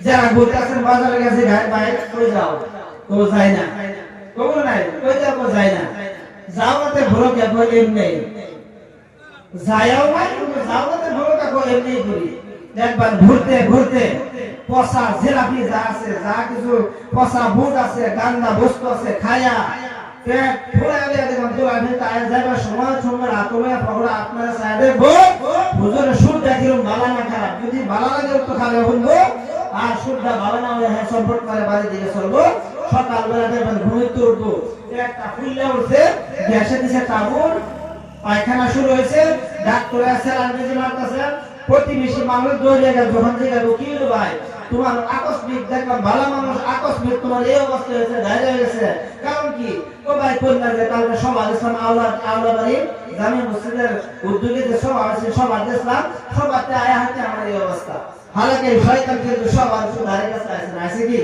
যারা ঘুরতে আসেন বাজারে গেছে ভাই কই যাও তো যায় না কবল নাই কই যাও কই যায় না যাওয়াতে ভরো কে বলে এমনি যায়ও ভাই যাওয়াতে ভরো কে বলে এমনি করি একবার ঘুরতে ঘুরতে পচা জিলাপি যা আছে যা কিছু পচা বুট আছে গান্দা বস্তু আছে খায়া পেট ফুলে আলে দেখুন তো আমি তাই যাবার সময় সময় রাতমে পকড়া আপনারা সাইডে হুজুরে সুদ দেখিরুম ভালো না খারাপ যদি ভালো লাগে তো খাবে বলবো আর সুদটা ভালো না হলে হ্যাঁ সম্পর্ক করে বাড়ি দিকে চলবো সকালবেলা দেখবেন ঘুমিতে উঠবো একটা ফুললে উঠছে গ্যাসে দিছে টাবুর পায়খানা শুরু হয়েছে ডাক্তার আছে আলবেজি মারতেছে প্রতিবেশী মানুষ দৌড়ে গেছে যখন থেকে কি ভাই তোমার আকস্মিক দেখলাম ভালো মানুষ আকস্মিক তোমার এই অবস্থা হয়েছে দাঁড়িয়ে হয়ে গেছে কারণ কি ও ভাই কন্যা যে কালকে সভা ইসলাম আল্লাহ বাড়ি জামি মসজিদের উদ্যোগে যে সভা আছে সভা ইসলাম সভাতে আয়া হাতে আমার এই অবস্থা হালাকে শয়তান কিন্তু সবার দাঁড়িয়ে কাছে আছে কি